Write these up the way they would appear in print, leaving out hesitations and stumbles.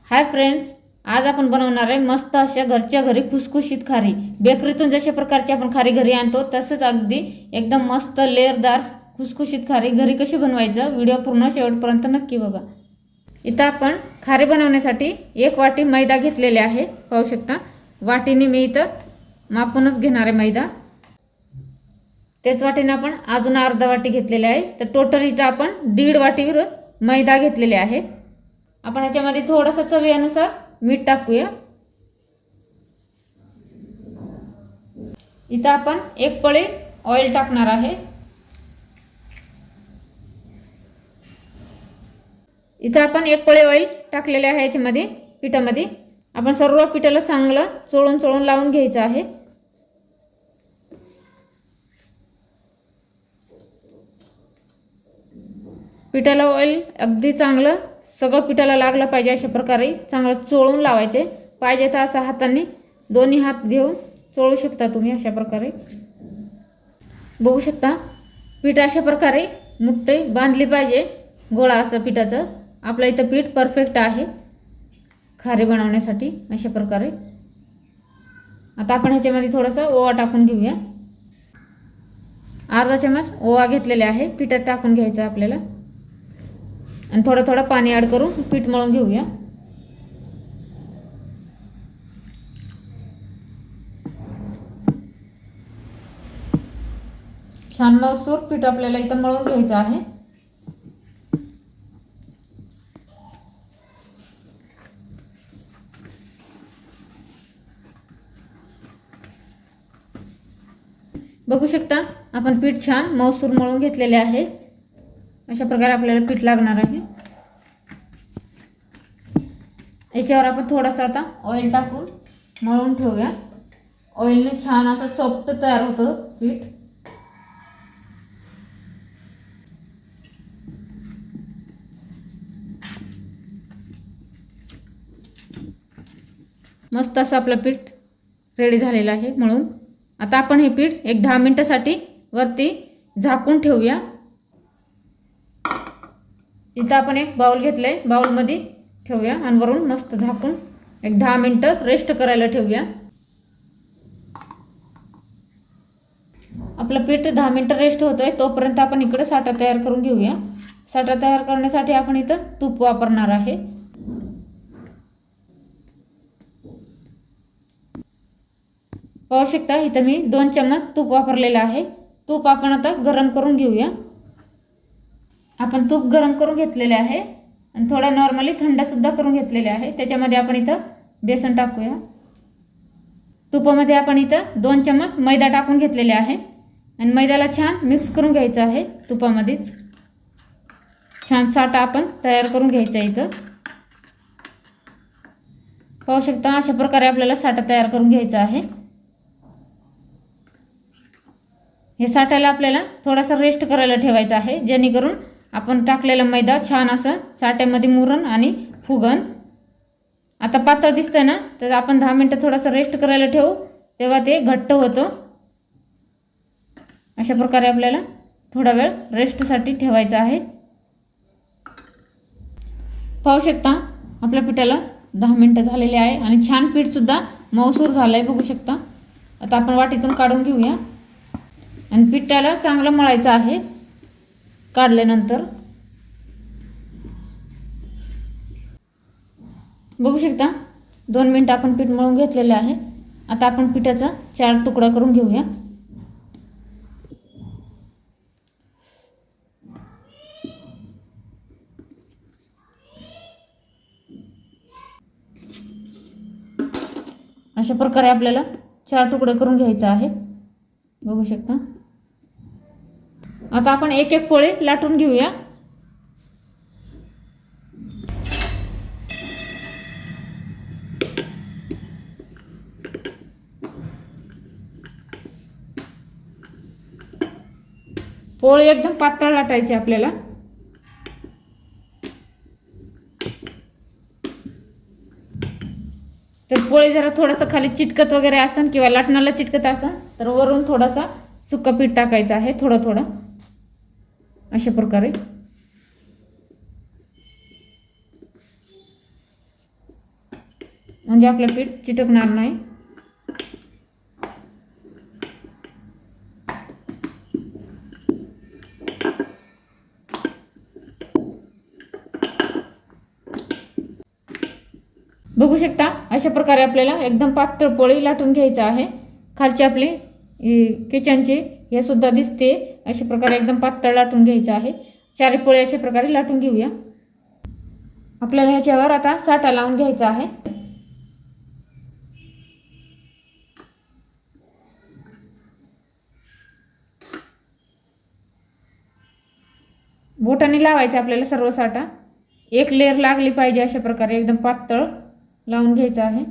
Hi friends, आज आपण बनवणार आहे मस्त अशा घरच्या घरी खुसखुशीत खारी। बेकरीतून जशा प्रकारची आपण खारी घरी आणतो तसंच अगदी एकदम मस्त लेअरदार खुसखुशीत खारी घरी कशी बनवायचं व्हिडिओ पूर्ण शेवटपर्यंत नक्की बघा। इथं आपण खारी बनवण्यासाठी 1 वाटी मैदा घेतलेले आहे। पाहू शकता वाटीने मी इथं मापूनच घेणार आहे मैदा। त्याच वाटीने आपण अजून अर्धा वाटी घेतलेले आहे, तर टोटल इथं आपण 1.5 वाटीवर मैदा घेतलेले आहे। आपण ह्याच्यामध्ये थोडासा चवीनुसार मीठ टाकूया। इथं आपण 1 पळी ऑइल टाकणार आहे। इथं आपण 1 पळी ऑइल टाकलेले आहे। ह्याच्यामध्ये पिठामध्ये आपण सर्व पिठाला चांगलं चोळून चोळून लावून घ्यायचं आहे। पिठाला ऑइल अगदी चांगलं सगळं पिठाला लागलं पाहिजे, अशा प्रकारे चांगलं चोळून लावायचे। पाहिजे तर असं हाताने दोन्ही हात घेऊन चोळू शकता तुम्ही। अशा प्रकारे बघू शकता पीठ अशा प्रकारे मुठ्ठी बांधली पाहिजे, गोळा असं पिठाचं। आपलं इथं पीठ परफेक्ट आहे खारी बनवण्यासाठी। अशा प्रकारे आता आपण ह्याच्यामध्ये थोडासा ओवा टाकून घेऊया। अर्धा चमच ओवा घेतलेला आहे, पिठात टाकून घ्यायचं आपल्याला आणि थोडं थोडं पाणी ॲड करून पीठ मळून घेऊया। छान मऊसूर पीठ आपल्याला इथं मळून घ्यायचं आहे। बघू शकता आपण पीठ छान मऊसूर मळून घेतलेले आहे। अशा प्रकारे आपल्याला पीठ लागणार आहे। याच्यावर आपण थोडासा आता ऑइल टाकून मळून ठेवूया। ऑइलने छान असं सॉफ्ट तयार होतं पीठ। मस्त असं आपलं पीठ रेडी झालेलं आहे मळून। आता आपण हे पीठ एक 10 मिनिटासाठी वरती झाकून ठेवूया। इथं आपण एक बाउल घेतलंय, बाउलमध्ये ठेवूया आणि वरून मस्त झाकून एक 10 मिनिटं रेस्ट करायला ठेवूया। आपलं पीठ 10 मिनिटं रेस्ट होतोय तोपर्यंत आपण इकडे साठा तयार करून घेऊया। साठा तयार करण्यासाठी आपण इथं तूप वापरणार आहे। पाहू शकता इथं मी 2 चम्मच तूप वापरलेलं आहे। तूप आपण आता गरम करून घेऊया। आपण तूप गरम करून घेतलेले आहे आणि थोडा नॉर्मली थंड सुद्धा करून घेतलेले आहे। त्याच्यामध्ये आपण इथं बेसन टाकूया। तुपामध्ये आपण इथं 2 चम्मच मैदा टाकून घेतलेले आहे आणि मैद्याला छान मिक्स करून घ्यायचं आहे। तुपामध्येच छान साठा आपण तयार करून घ्यायचा आहे। इथं पाहू शकता अशा प्रकारे आपल्याला साठा तयार करून घ्यायचा आहे। हे साठ्याला आपल्याला थोडासा रेस्ट करायला ठेवायचा आहे, जेणेकरून आपण टाकलेला मैदा छान असं साठ्यामध्ये मुरण आणि फुगन। आता पातळ दिसतंय ना, तर आपण 10 मिनिटं थोडासा रेस्ट करायला ठेवू, तेव्हा ते घट्ट होतं। अशा प्रकारे आपल्याला थोडा वेळ रेस्टसाठी ठेवायचा आहे। पाहू शकता आपल्या पिठाला 10 मिनिटं झालेली आहे आणि छान पीठ सुद्धा मऊसूर झालंय, बघू शकता। आता आपण वाटीतून काढून घेऊया आणि पिठाला चांगलं मळायचं आहे काढल्यानंतर। बघू शकता 2 मिनिटं आपण पीठ मळून घेतलेलं आहे। आता आपण पिठाचा 4 तुकडा करून घेऊया। अशा प्रकारे आपल्याला 4 तुकडे करून घ्यायचा आहे, बघू शकता। आता आपण एक एक पोळी लाटून घेऊया। पोळी एकदम पातळ लाटायची आपल्याला। तर पोळी जरा थोडंसं खाली चिटकत वगैरे असेल किंवा लाटणाला चिटकत असेल तर वरून थोडासा सुक्का पीठ टाकायचं आहे, थोडं थोडं अशा प्रकारे। म्हणजे आपलं पीठ चिटकणार नाही. बघू शकता अशा प्रकारे आपल्याला एकदम पातळ पोळी लाटून घ्यायचं आहे. खालची आपली किचनची हे सुद्धा दिसते. अशा प्रकारे एकदम पातळ लाटून घ्यायचं आहे. चारी पोळी अशा प्रकारे लाटून घेऊया. आपल्याला ह्याच्यावर आता साठा लावून घ्यायचा आहे. बोटाने लावायचा आपल्याला सर्व साठा. एक लेअर लागली पाहिजे अशा प्रकारे एकदम पातळ लावून घ्यायचा आहे.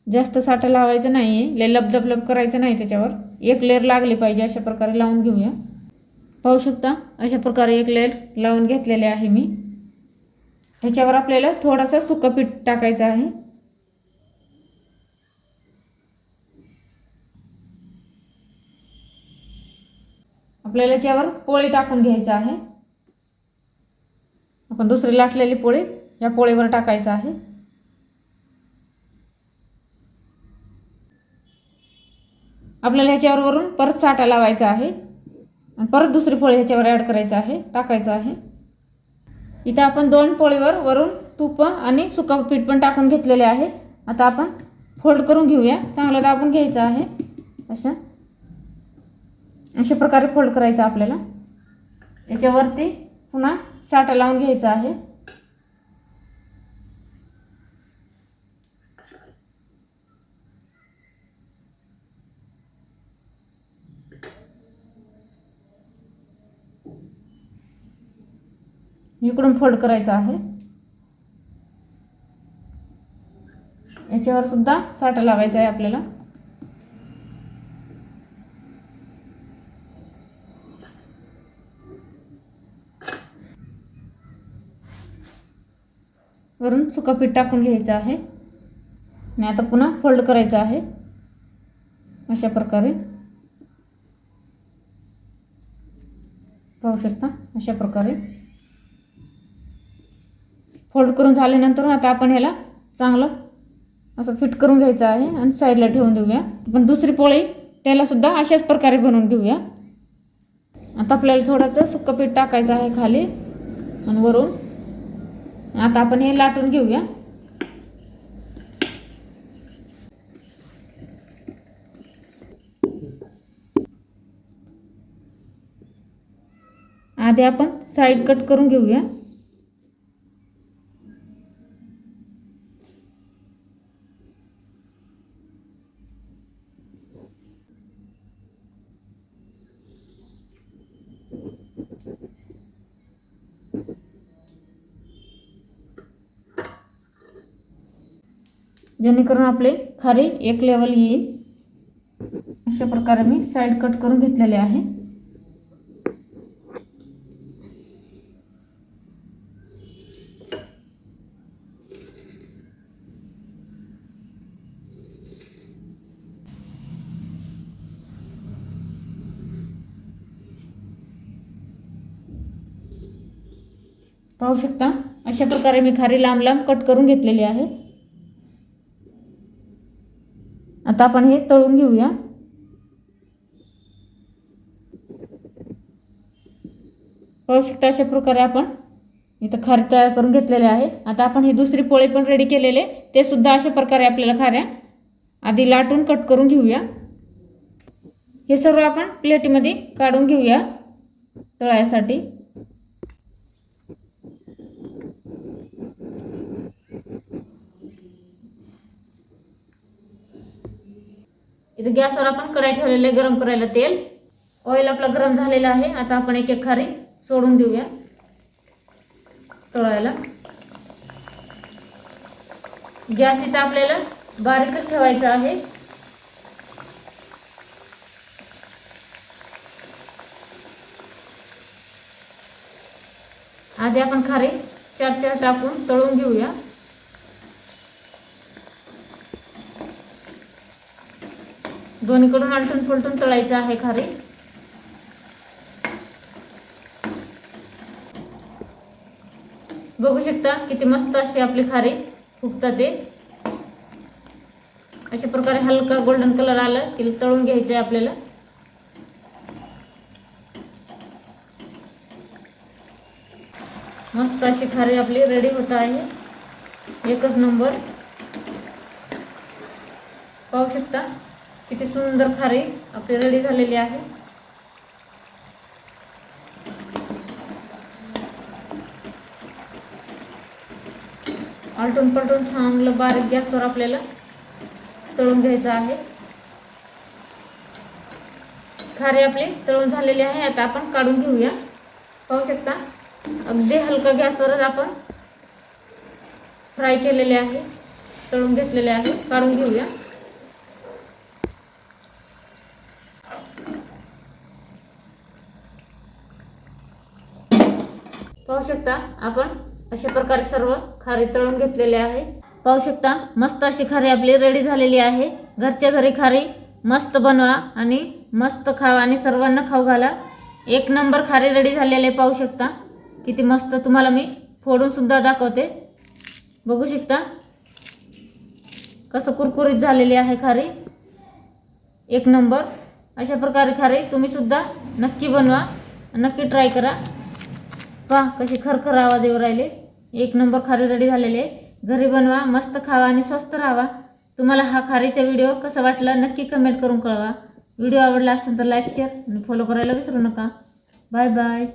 जास्त साठा लावायचा नाहीये, लय लबदब करायचं नाही त्याच्यावर. एक लेअर लागली पाहिजे अशा प्रकारे लावून घेऊया. पाहू शकता अशा प्रकारे एक लेअर लावून घेतलेले आहे मी. ह्याच्यावर आपल्याला थोडासा सुकं पीठ टाकायचं आहे. आपल्याला याच्यावर पोळी टाकून घ्यायचं आहे. आपण दुसरी लाटलेली पोळी या पोळीवर टाकायचं आहे. आपल्याला ह्याच्यावर वरून परत साठा लावायचा आहे. परत दुसरी पोळी ह्याच्यावर ॲड करायचं आहे, टाकायचं आहे. इथं आपण 2 पोळीवर वरून तूप आणि सुकं पीठ पण टाकून घेतलेले आहे. आता आपण फोल्ड करून घेऊया. चांगलं दाबून घ्यायचं आहे. अशा प्रकारे फोल्ड करायचं आपल्याला. याच्यावरती पुन्हा साठा लावून घ्यायचा आहे. इकडून फोल्ड करायचा आहे. याच्यावर सुद्धा साठा लावायचा आहे आपल्याला. वरून सुकं पीठ टाकून घ्यायचं आहे आणि आता पुन्हा फोल्ड करायचं आहे अशा प्रकारे. पाहू शकता अशा प्रकारे फोल्ड करून झाल्यानंतर आता आपण ह्याला चांगलं असं फिट करून घ्यायचं आहे आणि साईडला ठेवून देऊया. आपण दुसरी पोळी त्याला सुद्धा अशाच प्रकारे बनवून घेऊया. आता आपल्याला थोडंसं सुकं पीठ टाकायचं आहे खाली आणि वरून. आता आपण हे लाटून घेऊया. आधी आपण साईड कट करून घेऊया. जेणेकरून आपले खारी एक लेवल येईल. अशा प्रकारे मी साईड कट करून घेतलेले आहे. पाहू शकता अशा प्रकारे मी खारी लांब लांब कट करून घेतलेली आहे. आता आपण हे तळून घेऊया. पाहू शकता अशा प्रकारे आपण इथं खारी तयार करून घेतलेले आहे. आता आपण ही दुसरी पोळी पण रेडी केलेले ते सुद्धा अशा प्रकारे आपल्याला खाऱ्या आधी लाटून कट करून घेऊया. हे सर्व आपण प्लेटमध्ये काढून घेऊया तळायसाठी. इथे गॅसवर आपण कढई ठेवलेले गरम करायला तेल. ऑइल आपला गरम झालेला आहे. आता आपण एक एक खारी सोडून देऊया तळायला. गॅस इथं आपल्याला बारीकच ठेवायचा आहे. आधी आपण खारी 4 टाकून तळून घेऊया. दोन्हीकडून आलटून पलटून तळायचं आहे खारी. बघू शकता किती मस्त अशी आपली खारी फुगतं ते. अशा प्रकारे हलका गोल्डन कलर आला की तळून घ्यायचं आहे आपल्याला. मस्त अशी खारी आपली रेडी होत आहे. एकच नंबर. पाहू शकता किती सुंदर खारी आपली रेडी झालेली आहे. आलटून पलटून चांगलं बारीक गॅसवर आपल्याला तळून घ्यायचं आहे. खारी आपली तळून झालेली आहे. आता आपण काढून घेऊया. पाहू शकता अगदी हलका गॅसवरच आपण फ्राय केलेले आहे, तळून घेतलेले आहे. काढून घेऊया. पाहू शकता आपण अशा प्रकारे सर्व खारी तळून घेतलेले आहे. पाहू शकता मस्त अशी खारी आपली रेडी झालेली आहे. घरच्या घरी खारी मस्त बनवा आणि मस्त खावा आणि सर्वांना खाऊ घाला. एक नंबर खारी रेडी झालेली आहे. पाहू शकता किती मस्त. तुम्हाला मी फोडून सुद्धा दाखवते. बघू शकता कसं कुरकुरीत झालेली आहे खारी. एक नंबर. अशा प्रकारे खारी तुम्ही सुद्धा नक्की बनवा, नक्की ट्राय करा. पहा कशी खरखर आवाज येऊ राहिले. एक नंबर खारी रेडी झालेली आहे. घरी बनवा, मस्त खावा आणि स्वस्त राहावा. तुम्हाला हा खारीचा व्हिडिओ कसा वाटला नक्की कमेंट करून कळवा. व्हिडिओ आवडला असेल तर लाईक, शेअर आणि फॉलो करायला विसरू नका. Bye bye.